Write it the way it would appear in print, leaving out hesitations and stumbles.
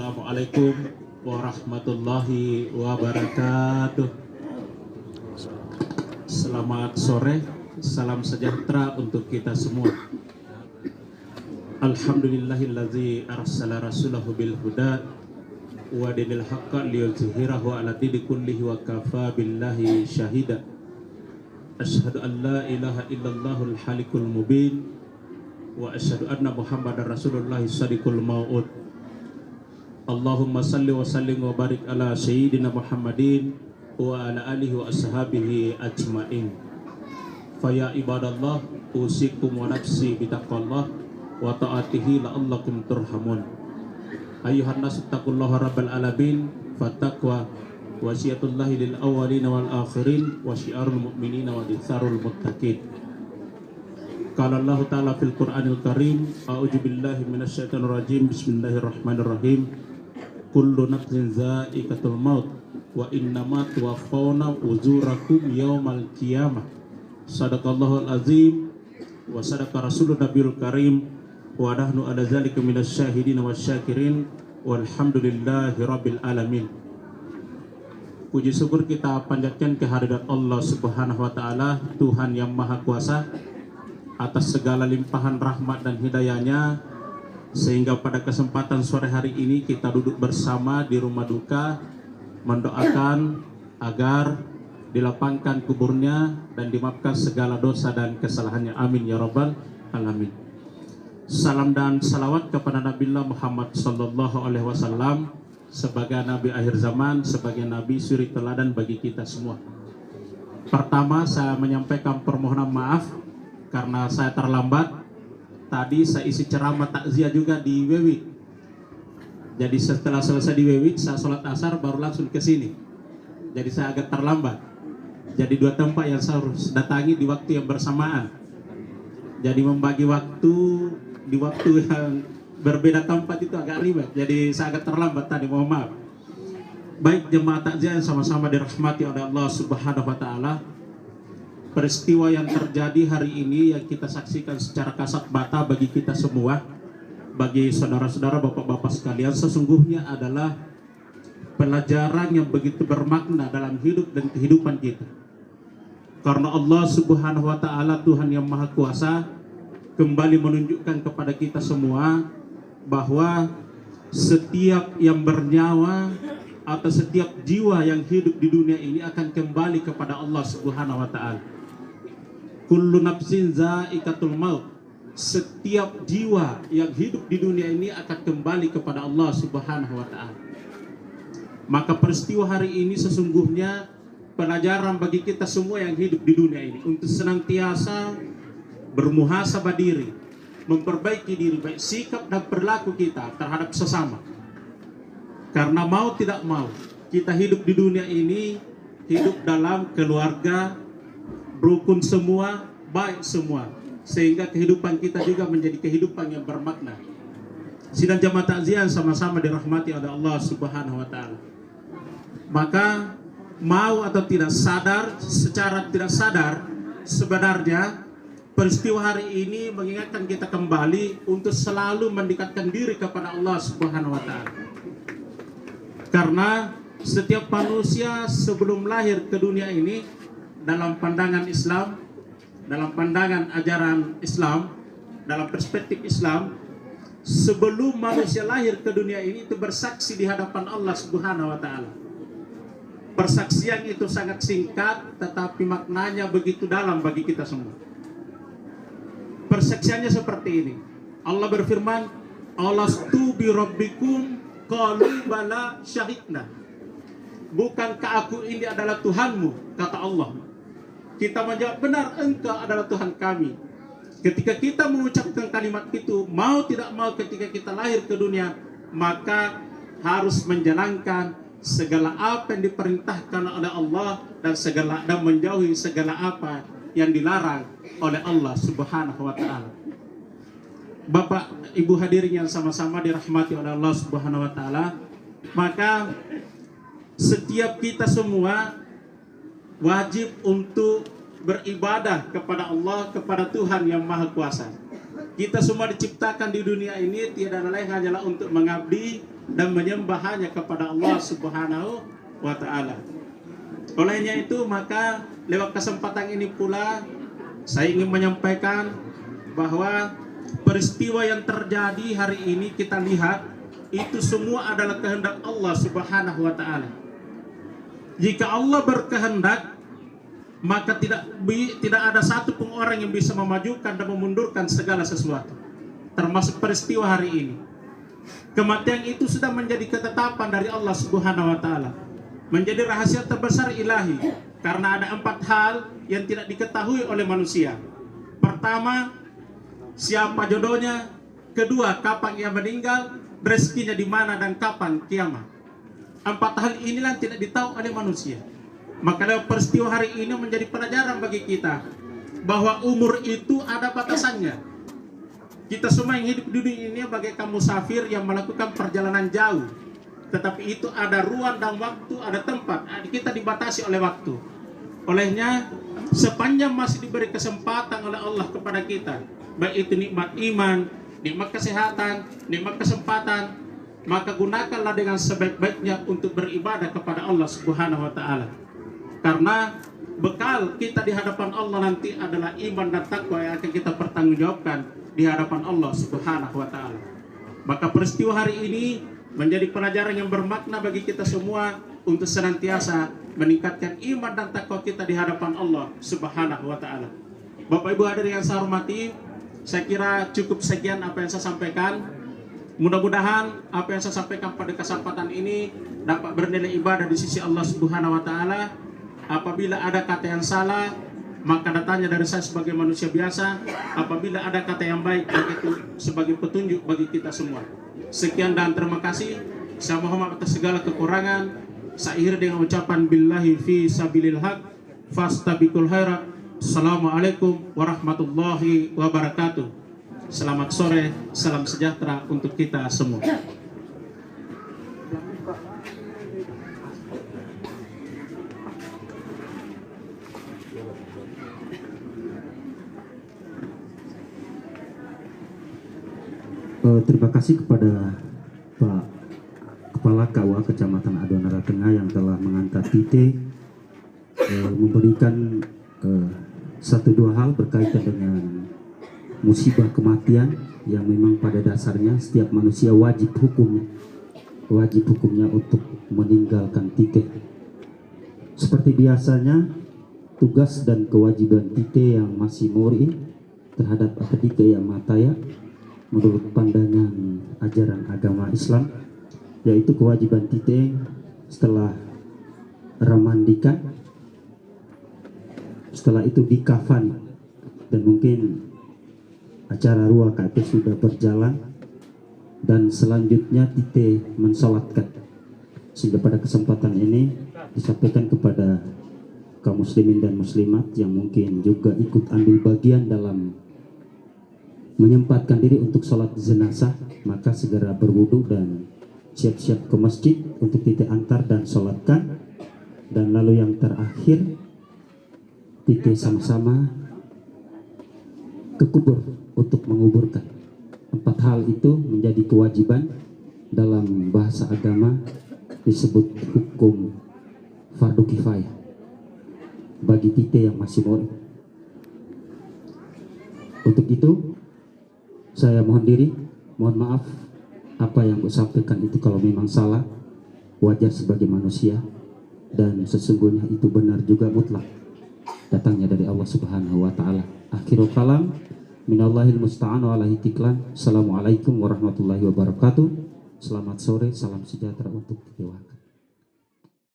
Assalamualaikum warahmatullahi wabarakatuh. Selamat sore, salam sejahtera untuk kita semua. Alhamdulillahillazi arsala rasulahu bil huda wa dinil haqqa liyuzhirahu ala dini kullihi wa kafa billahi syahida. Asyhadu an la ilaha illallahul halikul mubin wa asyhadu anna muhammadar rasulullah sadiqul mau'ud. Allahumma salli wa sallim wa barik ala sayyidina Muhammadin wa ala alihi wa ashabihi ajma'in. Faya ibadallah usikum wa nafsi bitaqwallah wa ta'atihi la'allakum turhamun. Ayuhan nasu taqullaha rabbal alamin fattaqwa wasiyatullahi lil awwalina wal akhirin wa syiarul mu'minina wa ditharul muttaqin. Qala Allah ta'ala fil Qur'anil Karim, a'udzu billahi minasyaitonir rajim, bismillahirrahmanirrahim. Kullu nafsin za'iqatul maut wa innama tuwaffawna ujurakum yaumal qiyamah. Shadaqallahul azim wa sadaqa rasulun nabiyul karim wa nahnu ala zalika minasyahidin wasyakirin walhamdulillahi rabbil alamin. Puji syukur kita panjatkan kehadirat Allah Subhanahu wa taala, Tuhan yang Maha Kuasa, atas segala limpahan rahmat dan hidayahnya, sehingga pada kesempatan sore hari ini kita duduk bersama di rumah duka mendoakan agar dilapangkan kuburnya dan dimaafkan segala dosa dan kesalahannya, amin ya rabbal alamin. Salam dan salawat kepada Nabi Muhammad sallallahu alaihi wasallam sebagai nabi akhir zaman, sebagai nabi suri teladan bagi kita semua. Pertama, saya menyampaikan permohonan maaf karena saya terlambat. Tadi saya isi ceramah takziah juga di Wewik. Jadi setelah selesai di Wewik, saya sholat asar baru langsung ke sini. Jadi saya agak terlambat. Jadi dua tempat yang saya harus datangi di waktu yang bersamaan. Jadi membagi waktu di waktu yang berbeda tempat itu agak ribet. Jadi saya agak terlambat tadi, mohon maaf. Baik jemaah takziah yang sama-sama dirahmati oleh Allah Subhanahu wa taala. Peristiwa yang terjadi hari ini yang kita saksikan secara kasat mata bagi kita semua, bagi saudara-saudara, bapak-bapak sekalian, sesungguhnya adalah pelajaran yang begitu bermakna dalam hidup dan kehidupan kita. Karena Allah Subhanahu wa taala, Tuhan yang Maha Kuasa, kembali menunjukkan kepada kita semua bahwa setiap yang bernyawa atau setiap jiwa yang hidup di dunia ini akan kembali kepada Allah Subhanahu wa taala. Kullu nafsin za'iqatul maut. Setiap jiwa yang hidup di dunia ini akan kembali kepada Allah Subhanahu wa taala. Maka peristiwa hari ini sesungguhnya pelajaran bagi kita semua yang hidup di dunia ini untuk senantiasa bermuhasabah diri, memperbaiki diri, baik sikap dan perilaku kita terhadap sesama. Karena mau tidak mau, kita hidup di dunia ini, hidup dalam keluarga, rukun semua, baik semua, sehingga kehidupan kita juga menjadi kehidupan yang bermakna. Sidang jamaah takziah sama-sama dirahmati oleh Allah Subhanahu wa taala. Maka mau atau tidak sadar, secara tidak sadar, sebenarnya peristiwa hari ini mengingatkan kita kembali untuk selalu mendekatkan diri kepada Allah Subhanahu wa taala. Karena setiap manusia sebelum lahir ke dunia ini, dalam pandangan Islam, dalam pandangan ajaran Islam, dalam perspektif Islam, sebelum manusia lahir ke dunia ini itu bersaksi di hadapan Allah Subhanahu wa taala. Persaksian itu sangat singkat tetapi maknanya begitu dalam bagi kita semua. Persaksiannya seperti ini. Allah berfirman, "Alastu bi rabbikum qalu bala syahidna." Bukankah aku ini adalah Tuhanmu? Kata Allah. Kita menjawab, benar, engkau adalah Tuhan kami. Ketika kita mengucapkan kalimat itu, mau tidak mau ketika kita lahir ke dunia, maka harus menjalankan segala apa yang diperintahkan oleh Allah dan menjauhi segala apa yang dilarang oleh Allah Subhanahu wa taala. Bapak, Ibu hadirin yang sama-sama dirahmati oleh Allah Subhanahu wa taala, maka setiap kita semua wajib untuk beribadah kepada Allah, kepada Tuhan yang Maha Kuasa. Kita semua diciptakan di dunia ini tiada lain hanyalah untuk mengabdi dan menyembah hanya kepada Allah Subhanahu wa Ta'ala. Olehnya itu, maka lewat kesempatan ini pula saya ingin menyampaikan bahwa peristiwa yang terjadi hari ini kita lihat itu semua adalah kehendak Allah Subhanahu wa Ta'ala. Jika Allah berkehendak, maka tidak ada satu pun orang yang bisa memajukan dan memundurkan segala sesuatu, termasuk peristiwa hari ini. Kematian itu sudah menjadi ketetapan dari Allah Subhanahu wa Ta'ala, menjadi rahasia terbesar ilahi, karena ada 4 hal yang tidak diketahui oleh manusia. Pertama, siapa jodohnya. Kedua, kapan ia meninggal, rezekinya di mana dan kapan kiamat. 4 hal inilah tidak ditahu oleh manusia. Maka lewat peristiwa hari ini menjadi pelajaran bagi kita bahwa umur itu ada batasannya. Kita semua yang hidup di dunia ini bagaikan musafir yang melakukan perjalanan jauh, tetapi itu ada ruang dan waktu, ada tempat. Kita dibatasi oleh waktu. Olehnya, sepanjang masih diberi kesempatan oleh Allah kepada kita, baik itu nikmat iman, nikmat kesehatan, nikmat kesempatan, maka gunakanlah dengan sebaik-baiknya untuk beribadah kepada Allah Subhanahu wa Ta'ala. Karena bekal kita di hadapan Allah nanti adalah iman dan takwa yang akan kita pertanggungjawabkan di hadapan Allah Subhanahu wa Ta'ala. Maka peristiwa hari ini menjadi pelajaran yang bermakna bagi kita semua untuk senantiasa meningkatkan iman dan takwa kita di hadapan Allah Subhanahu wa Ta'ala. Bapak Ibu hadirin yang saya hormati, saya kira cukup sekian apa yang saya sampaikan. Mudah-mudahan apa yang saya sampaikan pada kesempatan ini dapat bernilai ibadah di sisi Allah Subhanahu wa Ta'ala. Apabila ada kata yang salah, maka datanya dari saya sebagai manusia biasa. Apabila ada kata yang baik, maka itu sebagai petunjuk bagi kita semua. Sekian dan terima kasih. Saya mohon maaf atas segala kekurangan. Saya akhiri dengan ucapan billahi fi sabilil haq fastabiqul khairat. Assalamualaikum warahmatullahi wabarakatuh. Selamat sore, salam sejahtera untuk kita semua. Terima kasih kepada Pak Kepala KUA Kecamatan Adonara Tengah yang telah mengangkat Tite, memberikan 1-2 hal berkaitan dengan musibah kematian yang memang pada dasarnya setiap manusia wajib hukumnya untuk meninggalkan Tite. Seperti biasanya, tugas dan kewajiban Tite yang masih mori terhadap akadika yang mataya menurut pandangan ajaran agama Islam, yaitu kewajiban Tite setelah ramandikan, setelah itu dikafani, dan mungkin acara ruah KP sudah berjalan, dan selanjutnya Tite mensolatkan. Sehingga pada kesempatan ini disampaikan kepada kaum muslimin dan muslimat yang mungkin juga ikut ambil bagian dalam menyempatkan diri untuk sholat jenazah, maka segera berwudu dan siap-siap ke masjid untuk Tite antar dan sholatkan. Dan lalu yang terakhir, Tite sama-sama ke kubur untuk menguburkan. 4 hal itu menjadi kewajiban dalam bahasa agama, disebut hukum fardu kifayah bagi Tite yang masih mau. Untuk itu saya mohon diri, mohon maaf apa yang saya sampaikan itu kalau memang salah, wajar sebagai manusia, dan sesungguhnya itu benar juga mutlak datangnya dari Allah Subhanahu wa Ta'ala. Akhirul kalam, minallahil musta'an wa alaihi tiklan. Assalamualaikum warahmatullahi wabarakatuh. Selamat sore, salam sejahtera untuk Tite Waka.